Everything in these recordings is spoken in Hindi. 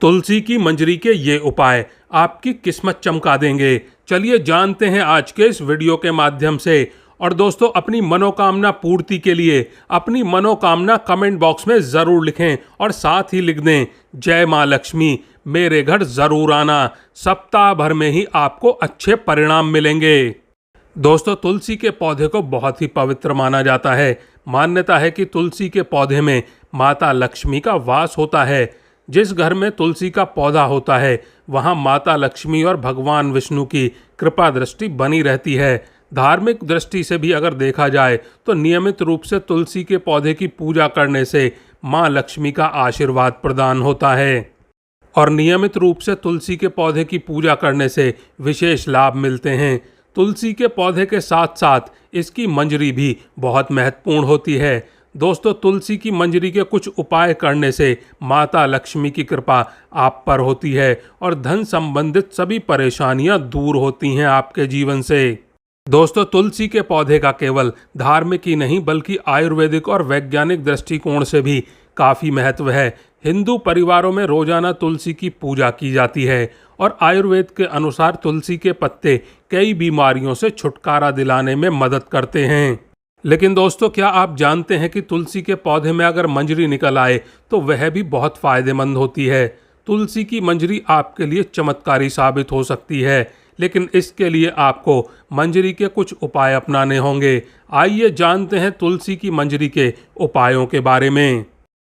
तुलसी की मंजरी के ये उपाय आपकी किस्मत चमका देंगे। चलिए जानते हैं आज के इस वीडियो के माध्यम से। और दोस्तों, अपनी मनोकामना पूर्ति के लिए अपनी मनोकामना कमेंट बॉक्स में ज़रूर लिखें और साथ ही लिख दें, जय माँ लक्ष्मी, मेरे घर ज़रूर आना। सप्ताह भर में ही आपको अच्छे परिणाम मिलेंगे। दोस्तों, तुलसी के पौधे को बहुत ही पवित्र माना जाता है। मान्यता है कि तुलसी के पौधे में माता लक्ष्मी का वास होता है। जिस घर में तुलसी का पौधा होता है वहाँ माता लक्ष्मी और भगवान विष्णु की कृपा दृष्टि बनी रहती है। धार्मिक दृष्टि से भी अगर देखा जाए तो नियमित रूप से तुलसी के पौधे की पूजा करने से माँ लक्ष्मी का आशीर्वाद प्रदान होता है और नियमित रूप से तुलसी के पौधे की पूजा करने से विशेष लाभ मिलते हैं। तुलसी के पौधे के साथ साथ इसकी मंजरी भी बहुत महत्वपूर्ण होती है। दोस्तों, तुलसी की मंजरी के कुछ उपाय करने से माता लक्ष्मी की कृपा आप पर होती है और धन संबंधित सभी परेशानियां दूर होती हैं आपके जीवन से। दोस्तों, तुलसी के पौधे का केवल धार्मिक ही नहीं बल्कि आयुर्वेदिक और वैज्ञानिक दृष्टिकोण से भी काफ़ी महत्व है। हिंदू परिवारों में रोजाना तुलसी की पूजा की जाती है और आयुर्वेद के अनुसार तुलसी के पत्ते कई बीमारियों से छुटकारा दिलाने में मदद करते हैं। लेकिन दोस्तों, क्या आप जानते हैं कि तुलसी के पौधे में अगर मंजरी निकल आए तो वह भी बहुत फायदेमंद होती है। तुलसी की मंजरी आपके लिए चमत्कारी साबित हो सकती है, लेकिन इसके लिए आपको मंजरी के कुछ उपाय अपनाने होंगे। आइए जानते हैं तुलसी की मंजरी के उपायों के बारे में।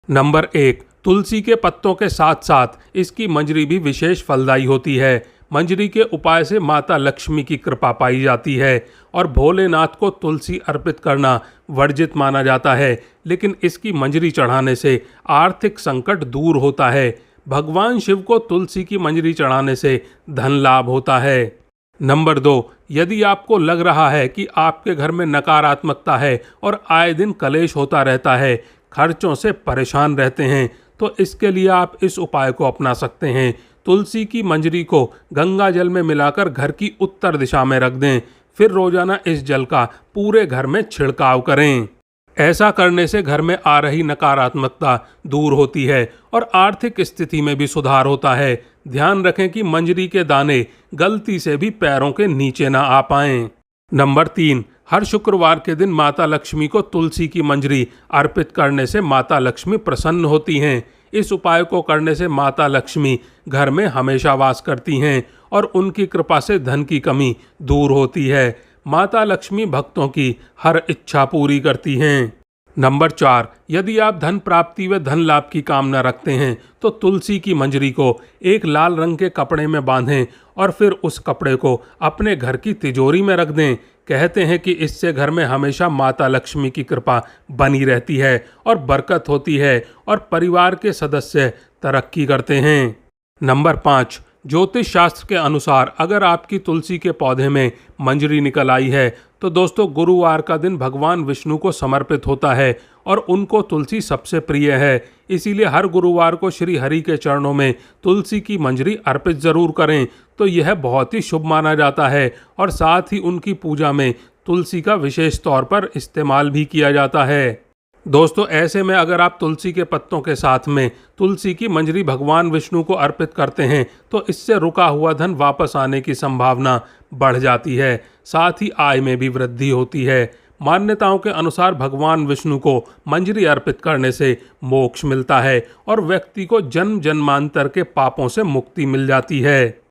नंबर 1, तुलसी के पत्तों के साथ साथ इसकी मंजरी भी विशेष फलदायी होती है। मंजरी के उपाय से माता लक्ष्मी की कृपा पाई जाती है और भोलेनाथ को तुलसी अर्पित करना वर्जित माना जाता है, लेकिन इसकी मंजरी चढ़ाने से आर्थिक संकट दूर होता है। भगवान शिव को तुलसी की मंजरी चढ़ाने से धन लाभ होता है। नंबर 2, यदि आपको लग रहा है कि आपके घर में नकारात्मकता है और आए दिन कलेश होता रहता है, खर्चों से परेशान रहते हैं, तो इसके लिए आप इस उपाय को अपना सकते हैं। तुलसी की मंजरी को गंगा जल में मिलाकर घर की उत्तर दिशा में रख दें, फिर रोजाना इस जल का पूरे घर में छिड़काव करें। ऐसा करने से घर में आ रही नकारात्मकता दूर होती है और आर्थिक स्थिति में भी सुधार होता है। ध्यान रखें कि मंजरी के दाने गलती से भी पैरों के नीचे ना आ पाएं। नंबर 3, हर शुक्रवार के दिन माता लक्ष्मी को तुलसी की मंजरी अर्पित करने से माता लक्ष्मी प्रसन्न होती हैं। इस उपाय को करने से माता लक्ष्मी घर में हमेशा वास करती हैं और उनकी कृपा से धन की कमी दूर होती है। माता लक्ष्मी भक्तों की हर इच्छा पूरी करती हैं। नंबर 4, यदि आप धन प्राप्ति व धन लाभ की कामना रखते हैं तो तुलसी की मंजरी को एक लाल रंग के कपड़े में बांधें और फिर उस कपड़े को अपने घर की तिजोरी में रख दें। कहते हैं कि इससे घर में हमेशा माता लक्ष्मी की कृपा बनी रहती है और बरकत होती है और परिवार के सदस्य तरक्की करते हैं। नंबर 5, ज्योतिष शास्त्र के अनुसार अगर आपकी तुलसी के पौधे में मंजरी निकल आई है तो दोस्तों, गुरुवार का दिन भगवान विष्णु को समर्पित होता है और उनको तुलसी सबसे प्रिय है। इसीलिए हर गुरुवार को श्री हरि के चरणों में तुलसी की मंजरी अर्पित जरूर करें, तो यह बहुत ही शुभ माना जाता है और साथ ही उनकी पूजा में तुलसी का विशेष तौर पर इस्तेमाल भी किया जाता है। दोस्तों, ऐसे में अगर आप तुलसी के पत्तों के साथ में तुलसी की मंजरी भगवान विष्णु को अर्पित करते हैं तो इससे रुका हुआ धन वापस आने की संभावना बढ़ जाती है। साथ ही आय में भी वृद्धि होती है। मान्यताओं के अनुसार भगवान विष्णु को मंजरी अर्पित करने से मोक्ष मिलता है और व्यक्ति को जन्म जन्मांतर के पापों से मुक्ति मिल जाती है।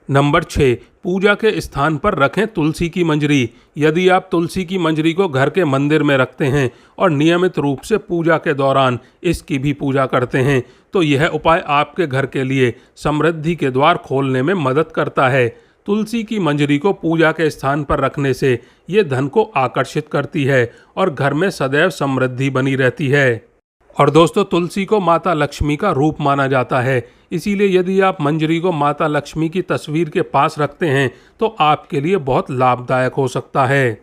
नंबर 6, पूजा के स्थान पर रखें तुलसी की मंजरी। यदि आप तुलसी की मंजरी को घर के मंदिर में रखते हैं और नियमित रूप से पूजा के दौरान इसकी भी पूजा करते हैं तो यह उपाय आपके घर के लिए समृद्धि के द्वार खोलने में मदद करता है। तुलसी की मंजरी को पूजा के स्थान पर रखने से ये धन को आकर्षित करती है और घर में सदैव समृद्धि बनी रहती है। और दोस्तों, तुलसी को माता लक्ष्मी का रूप माना जाता है, इसीलिए यदि आप मंजरी को माता लक्ष्मी की तस्वीर के पास रखते हैं तो आपके लिए बहुत लाभदायक हो सकता है।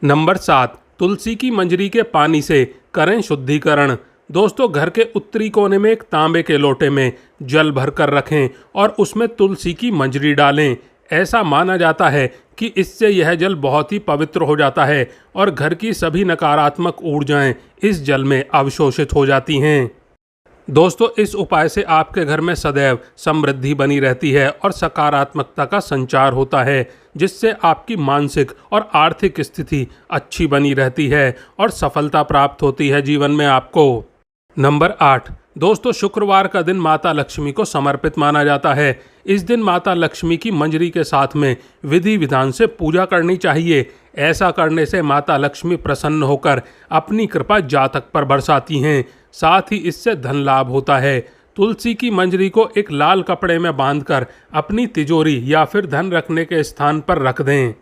नंबर 7, तुलसी की मंजरी के पानी से करें शुद्धिकरण। दोस्तों, घर के उत्तरी कोने में एक तांबे के लोटे में जल भरकर रखें और उसमें तुलसी की मंजरी डालें। ऐसा माना जाता है कि इससे यह जल बहुत ही पवित्र हो जाता है और घर की सभी नकारात्मक ऊर्जाएं इस जल में अवशोषित हो जाती हैं। दोस्तों, इस उपाय से आपके घर में सदैव समृद्धि बनी रहती है और सकारात्मकता का संचार होता है, जिससे आपकी मानसिक और आर्थिक स्थिति अच्छी बनी रहती है और सफलता प्राप्त होती है जीवन में आपको। नंबर 8, दोस्तों, शुक्रवार का दिन माता लक्ष्मी को समर्पित माना जाता है। इस दिन माता लक्ष्मी की मंजरी के साथ में विधि विधान से पूजा करनी चाहिए। ऐसा करने से माता लक्ष्मी प्रसन्न होकर अपनी कृपा जातक पर बरसाती हैं। साथ ही इससे धन लाभ होता है। तुलसी की मंजरी को एक लाल कपड़े में बांधकर अपनी तिजोरी या फिर धन रखने के स्थान पर रख दें।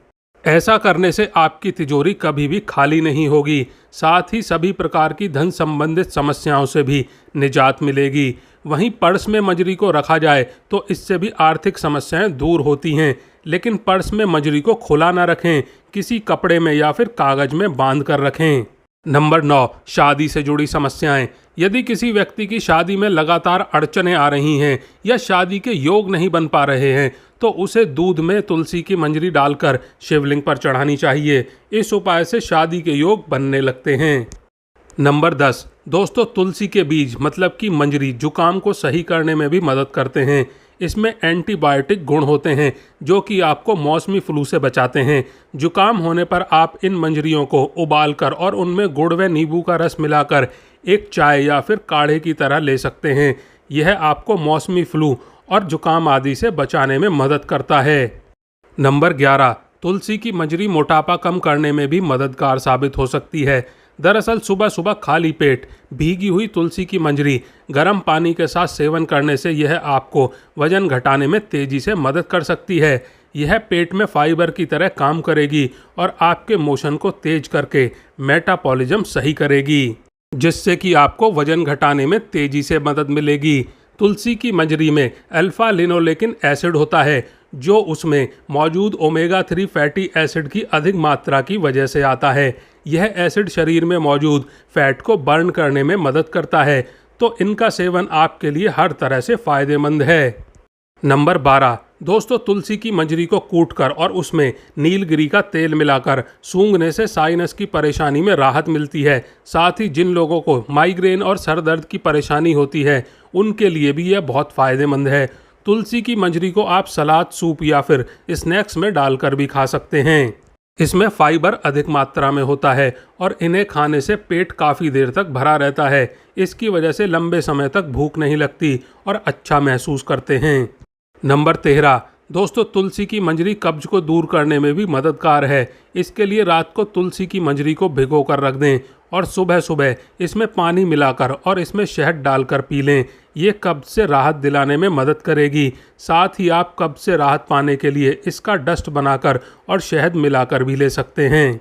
ऐसा करने से आपकी तिजोरी कभी भी खाली नहीं होगी। साथ ही सभी प्रकार की धन संबंधित समस्याओं से भी निजात मिलेगी। वहीं पर्स में मंजरी को रखा जाए तो इससे भी आर्थिक समस्याएं दूर होती हैं, लेकिन पर्स में मंजरी को खुला ना रखें, किसी कपड़े में या फिर कागज में बांध कर रखें। नंबर 9, शादी से जुड़ी समस्याएं। यदि किसी व्यक्ति की शादी में लगातार अड़चनें आ रही हैं या शादी के योग नहीं बन पा रहे हैं, तो उसे दूध में तुलसी की मंजरी डालकर शिवलिंग पर चढ़ानी चाहिए। इस उपाय से शादी के योग बनने लगते हैं। नंबर 10, दोस्तों, तुलसी के बीज मतलब कि मंजरी जुकाम को सही करने में भी मदद करते हैं। इसमें एंटीबायोटिक गुण होते हैं जो कि आपको मौसमी फ्लू से बचाते हैं। जुकाम होने पर आप इन मंजरियों को उबालकर और उनमें गुड़ व नींबू का रस मिलाकर एक चाय या फिर काढ़े की तरह ले सकते हैं। यह आपको मौसमी फ्लू और जुकाम आदि से बचाने में मदद करता है। नंबर 11, तुलसी की मंजरी मोटापा कम करने में भी मददगार साबित हो सकती है। दरअसल सुबह सुबह खाली पेट भीगी हुई तुलसी की मंजरी गर्म पानी के साथ सेवन करने से यह आपको वजन घटाने में तेजी से मदद कर सकती है। यह पेट में फाइबर की तरह काम करेगी और आपके मोशन को तेज करके मेटाबॉलिज्म सही करेगी, जिससे कि आपको वजन घटाने में तेजी से मदद मिलेगी। तुलसी की मंजरी में अल्फा लिनोलेकिन एसिड होता है, जो उसमें मौजूद ओमेगा 3 फैटी एसिड की अधिक मात्रा की वजह से आता है। यह एसिड शरीर में मौजूद फैट को बर्न करने में मदद करता है, तो इनका सेवन आपके लिए हर तरह से फायदेमंद है। नंबर 12, दोस्तों, तुलसी की मंजरी को कूटकर और उसमें नीलगिरी का तेल मिलाकर सूंघने से साइनस की परेशानी में राहत मिलती है। साथ ही जिन लोगों को माइग्रेन और सर दर्द की परेशानी होती है, उनके लिए भी यह बहुत फायदेमंद है। तुलसी की मंजरी को आप सलाद, सूप या फिर स्नैक्स में डालकर भी खा सकते हैं। इसमें फाइबर अधिक मात्रा में होता है और इन्हें खाने से पेट काफ़ी देर तक भरा रहता है। इसकी वजह से लंबे समय तक भूख नहीं लगती और अच्छा महसूस करते हैं। नंबर 13, दोस्तों, तुलसी की मंजरी कब्ज को दूर करने में भी मददगार है। इसके लिए रात को तुलसी की मंजरी को भिगो कर रख दें और सुबह सुबह इसमें पानी मिलाकर और इसमें शहद डालकर पी लें। ये कब्ज से राहत दिलाने में मदद करेगी। साथ ही आप कब्ज से राहत पाने के लिए इसका डस्ट बनाकर और शहद मिलाकर भी ले सकते हैं।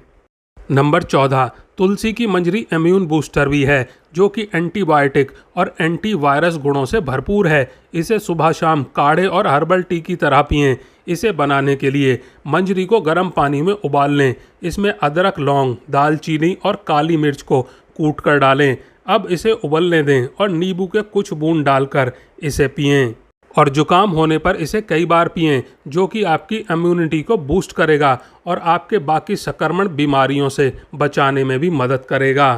नंबर 14, तुलसी की मंजरी इम्यून बूस्टर भी है, जो कि एंटीबायोटिक और एंटीवायरस गुणों से भरपूर है। इसे सुबह शाम काढ़े और हर्बल टी की तरह पिएं। इसे बनाने के लिए मंजरी को गर्म पानी में उबाल लें। इसमें अदरक, लौंग, दालचीनी और काली मिर्च को कूट कर डालें। अब इसे उबलने दें और नींबू के कुछ बूंद डालकर इसे पिएं और जुकाम होने पर इसे कई बार पिएं, जो कि आपकी इम्यूनिटी को बूस्ट करेगा और आपके बाकी संक्रमण बीमारियों से बचाने में भी मदद करेगा।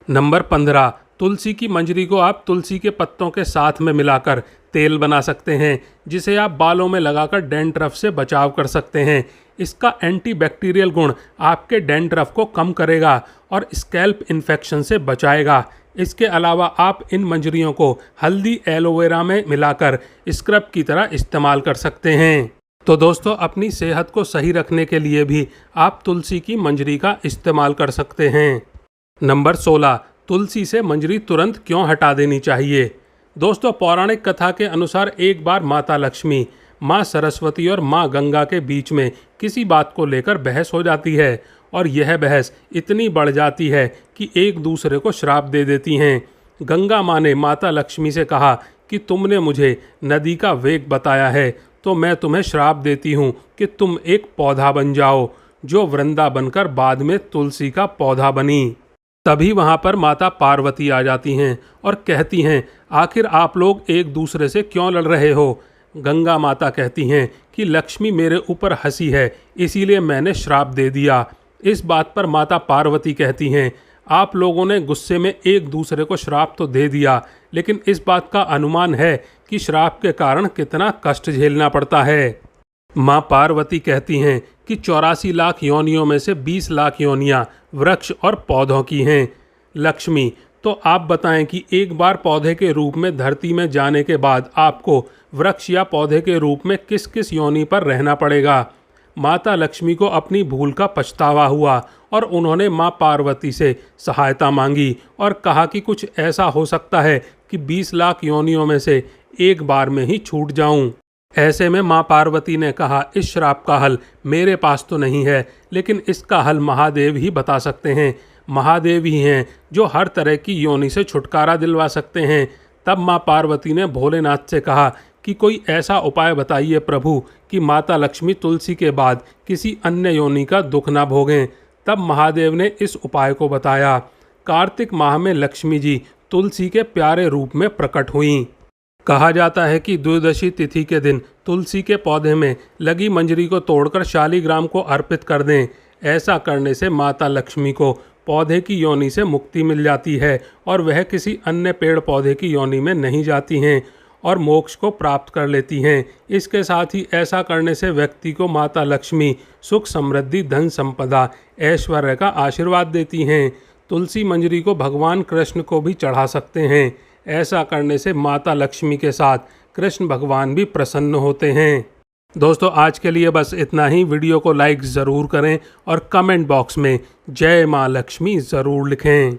नंबर 15, तुलसी की मंजरी को आप तुलसी के पत्तों के साथ में मिलाकर तेल बना सकते हैं, जिसे आप बालों में लगाकर डैंड्रफ से बचाव कर सकते हैं। इसका एंटीबैक्टीरियल गुण आपके डैंड्रफ को कम करेगा और स्कैल्प इन्फेक्शन से बचाएगा। इसके अलावा आप इन मंजरियों को हल्दी, एलोवेरा में मिलाकर स्क्रब की तरह इस्तेमाल कर सकते हैं। तो दोस्तों, अपनी सेहत को सही रखने के लिए भी आप तुलसी की मंजरी का इस्तेमाल कर सकते हैं। नंबर 16, तुलसी से मंजरी तुरंत क्यों हटा देनी चाहिए। दोस्तों, पौराणिक कथा के अनुसार एक बार माता लक्ष्मी, माँ सरस्वती और माँ गंगा के बीच में किसी बात को लेकर बहस हो जाती है और यह बहस इतनी बढ़ जाती है कि एक दूसरे को श्राप दे देती हैं। गंगा माँ ने माता लक्ष्मी से कहा कि तुमने मुझे नदी का वेग बताया है, तो मैं तुम्हें श्राप देती हूँ कि तुम एक पौधा बन जाओ, जो वृंदा बनकर बाद में तुलसी का पौधा बनी। तभी वहाँ पर माता पार्वती आ जाती हैं और कहती हैं, आखिर आप लोग एक दूसरे से क्यों लड़ रहे हो। गंगा माता कहती हैं कि लक्ष्मी मेरे ऊपर हंसी है, इसीलिए मैंने श्राप दे दिया। इस बात पर माता पार्वती कहती हैं, आप लोगों ने गुस्से में एक दूसरे को श्राप तो दे दिया, लेकिन इस बात का अनुमान है कि श्राप के कारण कितना कष्ट झेलना पड़ता है। माँ पार्वती कहती हैं कि 84 लाख योनियों में से 20 लाख योनियाँ वृक्ष और पौधों की हैं। लक्ष्मी, तो आप बताएं कि एक बार पौधे के रूप में धरती में जाने के बाद आपको वृक्ष या पौधे के रूप में किस किस योनि पर रहना पड़ेगा। माता लक्ष्मी को अपनी भूल का पछतावा हुआ और उन्होंने माँ पार्वती से सहायता मांगी और कहा कि कुछ ऐसा हो सकता है कि 20 लाख योनियों में से एक बार में ही छूट जाऊं। ऐसे में माँ पार्वती ने कहा, इस श्राप का हल मेरे पास तो नहीं है, लेकिन इसका हल महादेव ही बता सकते हैं। महादेव ही हैं जो हर तरह की योनि से छुटकारा दिलवा सकते हैं। तब माँ पार्वती ने भोलेनाथ से कहा कि कोई ऐसा उपाय बताइए प्रभु कि माता लक्ष्मी तुलसी के बाद किसी अन्य योनि का दुख न भोगें। तब महादेव ने इस उपाय को बताया। कार्तिक माह में लक्ष्मी जी तुलसी के प्यारे रूप में प्रकट हुईं। कहा जाता है कि द्वादशी तिथि के दिन तुलसी के पौधे में लगी मंजरी को तोड़कर शालिग्राम को अर्पित कर दें। ऐसा करने से माता लक्ष्मी को पौधे की योनि से मुक्ति मिल जाती है और वह किसी अन्य पेड़ पौधे की योनि में नहीं जाती हैं और मोक्ष को प्राप्त कर लेती हैं। इसके साथ ही ऐसा करने से व्यक्ति को माता लक्ष्मी सुख समृद्धि धन संपदा ऐश्वर्य का आशीर्वाद देती हैं। तुलसी मंजरी को भगवान कृष्ण को भी चढ़ा सकते हैं। ऐसा करने से माता लक्ष्मी के साथ कृष्ण भगवान भी प्रसन्न होते हैं। दोस्तों, आज के लिए बस इतना ही। वीडियो को लाइक ज़रूर करें और कमेंट बॉक्स में जय माँ लक्ष्मी ज़रूर लिखें।